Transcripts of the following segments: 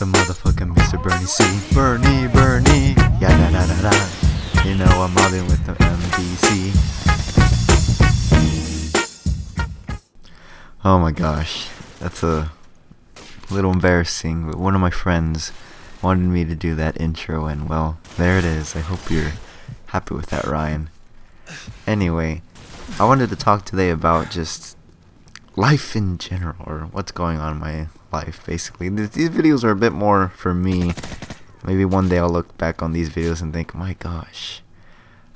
the motherfucking Mr. Bernie C. Bernie, yeah da da da da. You know I'm mobbing with the MDC. Oh my gosh, that's a little embarrassing, but one of my friends wanted me to do that intro, and well, there it is. I hope you're happy with that, Ryan. Anyway, I wanted to talk today about just life in general, or what's going on in my life, basically. These videos are a bit more for me. Maybe one day I'll look back on these videos and think, my gosh,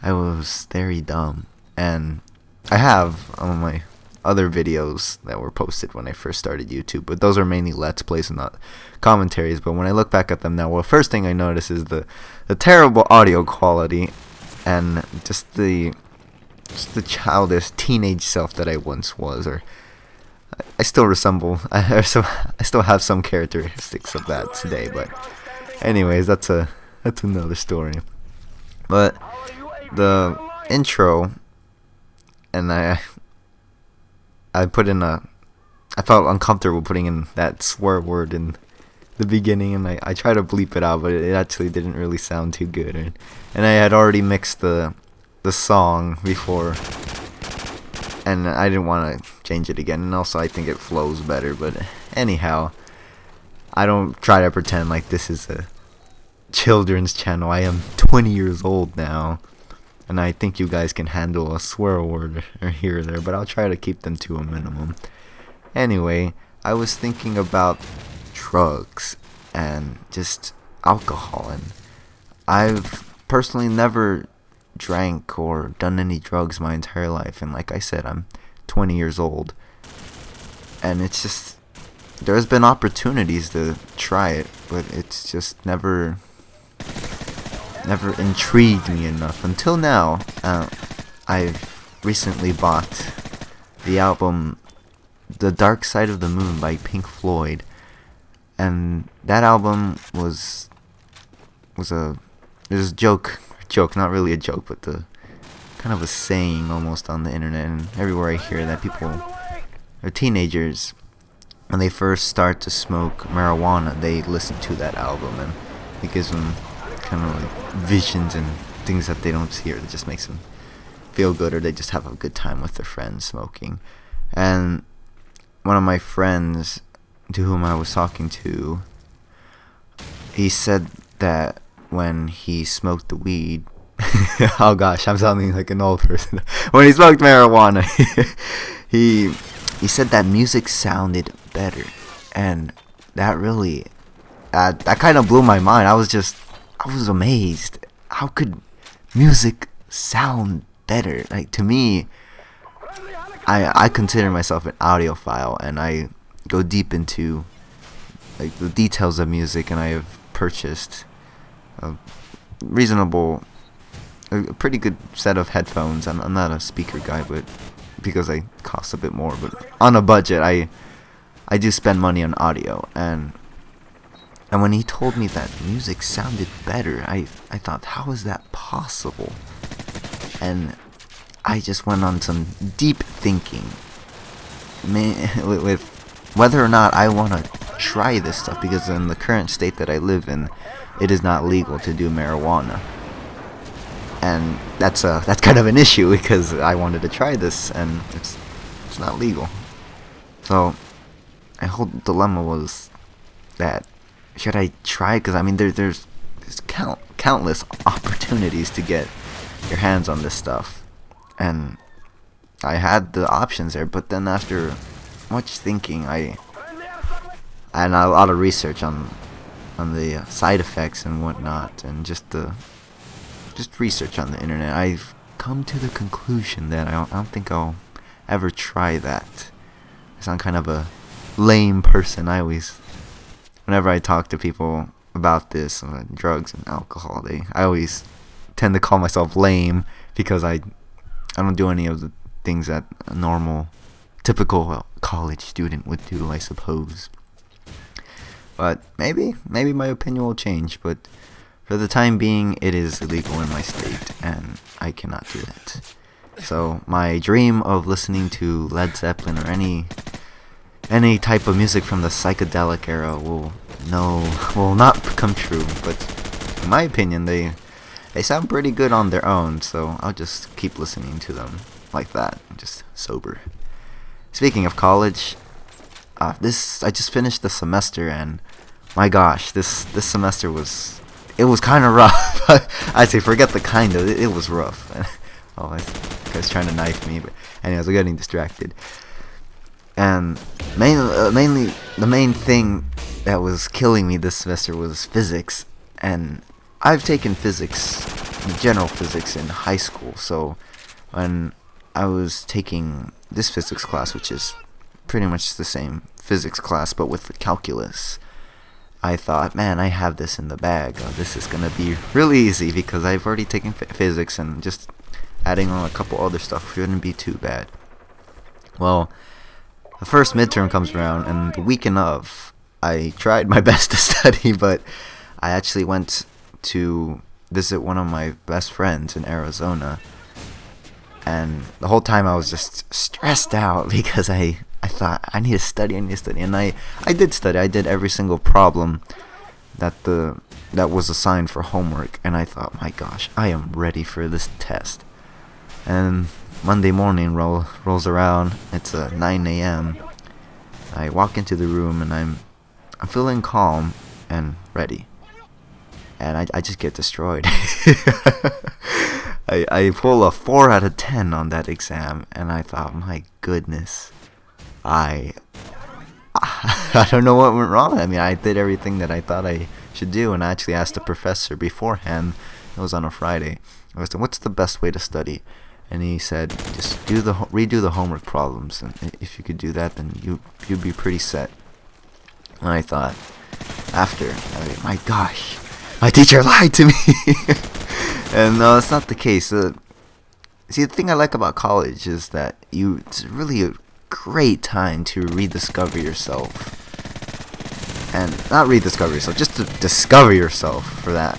I was very dumb. And I have on my other videos that were posted when I first started YouTube, but those are mainly Let's Plays and not commentaries. But when I look back at them now, well, first thing I notice is the terrible audio quality and just the childish teenage self that I once was, or I still resemble. I still have some characteristics of that today. But anyways, that's another story. But the intro, and I felt uncomfortable putting in that swear word in the beginning, and I tried to bleep it out, but it actually didn't really sound too good. And I had already mixed the song before, and I didn't want to change it again, and also I think it flows better. But anyhow, I don't try to pretend like this is a children's channel. I am 20 years old now, and I think you guys can handle a swear word or here or there, but I'll try to keep them to a minimum. Anyway, I was thinking about drugs and just alcohol, and I've personally never drank or done any drugs my entire life, and like I said, I'm 20 years old, and it's just, there's been opportunities to try it, but it's just never intrigued me enough until now. I've recently bought the album The Dark Side of the Moon by Pink Floyd, and that album was a joke, not really a joke, but the kind of a saying almost on the internet, and everywhere I hear that people or teenagers, when they first start to smoke marijuana, they listen to that album, and it gives them kind of like visions and things that they don't see, or it just makes them feel good, or they just have a good time with their friends smoking. And one of my friends to whom I was talking to, he said that when he smoked the weed, oh gosh, I'm sounding like an old person. When he smoked marijuana, he said that music sounded better, and that really, that kind of blew my mind. I was amazed. How could music sound better? Like, to me, I consider myself an audiophile, and I go deep into like the details of music, and I have purchased a pretty good set of headphones. I'm not a speaker guy, but because they cost a bit more, but on a budget, I do spend money on audio, and when he told me that music sounded better, I thought, how is that possible? And I just went on some deep thinking with whether or not I want to try this stuff, because in the current state that I live in, it is not legal to do marijuana, and that's kind of an issue, because I wanted to try this and it's not legal. So my whole dilemma was that, should I try? Because I mean, there's countless opportunities to get your hands on this stuff, and I had the options there. But then after much thinking, and a lot of research on the side effects and whatnot, and just research on the internet, I've come to the conclusion that I don't think I'll ever try that. I sound kind of a lame person. Whenever I talk to people about this, drugs and alcohol, I always tend to call myself lame, because I don't do any of the things that a normal, typical college student would do, I suppose. But maybe my opinion will change, but for the time being, it is illegal in my state, and I cannot do that. So my dream of listening to Led Zeppelin or any type of music from the psychedelic era will no, will not come true. But in my opinion, they sound pretty good on their own. So I'll just keep listening to them like that, just sober. Speaking of college, I just finished the semester, and my gosh, this semester was kind of rough. I'd say forget the kind of, it was rough. Oh, this guy's trying to knife me, but anyways, we're getting distracted. And mainly the main thing that was killing me this semester was physics, and I've taken physics, general physics, in high school. So when I was taking this physics class, which is pretty much the same physics class but with the calculus, I thought, man, I have this in the bag. This is gonna be really easy because I've already taken physics, and just adding on a couple other stuff shouldn't be too bad. Well, the first midterm comes around, and the weekend of, I tried my best to study, but I actually went to visit one of my best friends in Arizona, and the whole time I was just stressed out because I thought, I need to study, and I did study. I did every single problem that was assigned for homework, and I thought, my gosh, I am ready for this test. And Monday morning rolls around. It's 9 a.m. I walk into the room, and I'm feeling calm and ready, and I just get destroyed. I pull a 4 out of 10 on that exam, and I thought, my goodness, I don't know what went wrong. I mean, I did everything that I thought I should do, and I actually asked the professor beforehand. It was on a Friday. I was like, what's the best way to study? And he said, just redo the homework problems, and if you could do that, then you'd be pretty set. And I thought, my gosh, my teacher lied to me. And no, it's not the case. See, the thing I like about college is that it's really a great time to rediscover yourself. And not rediscover yourself, just to discover yourself for that.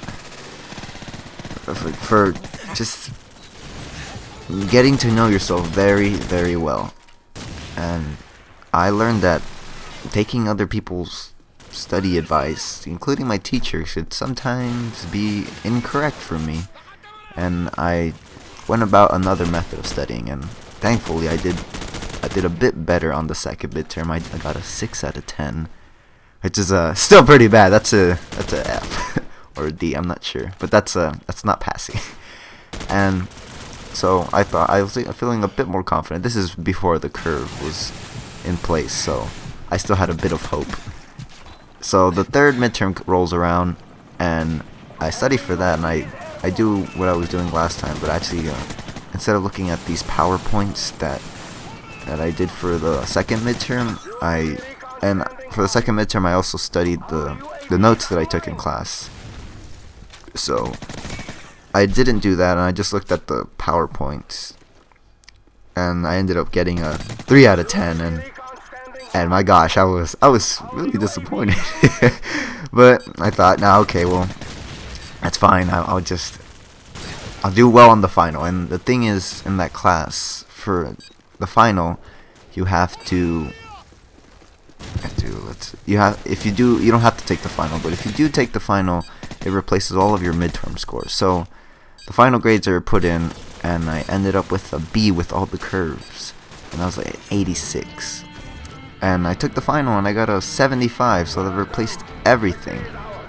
For just getting to know yourself very, very well. And I learned that taking other people's study advice, including my teacher, should sometimes be incorrect for me. And I went about another method of studying, and thankfully I did a bit better on the second midterm. I got a 6 out of 10, which is still pretty bad. That's a F or a D, I'm not sure, but that's not passing. And so I thought, I was feeling a bit more confident. This is before the curve was in place, so I still had a bit of hope. So the third midterm rolls around, and I study for that, and I do what I was doing last time, but actually instead of looking at these PowerPoints that I did for the second midterm, for the second midterm I also studied the notes that I took in class. So I didn't do that, and I just looked at the PowerPoints, and I ended up getting a 3 out of 10, and my gosh, I was really disappointed. But I thought, nah, okay, well, that's fine. I'll do well on the final. And the thing is, in that class, for the final, you don't have to take the final, but if you do take the final, it replaces all of your midterm scores. So the final grades are put in, and I ended up with a B with all the curves, and I was like 86. And I took the final, and I got a 75, so that replaced everything.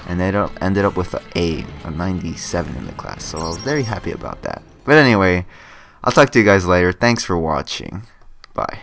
And I ended up with a 97 in the class, so I was very happy about that. But anyway, I'll talk to you guys later. Thanks for watching. Bye.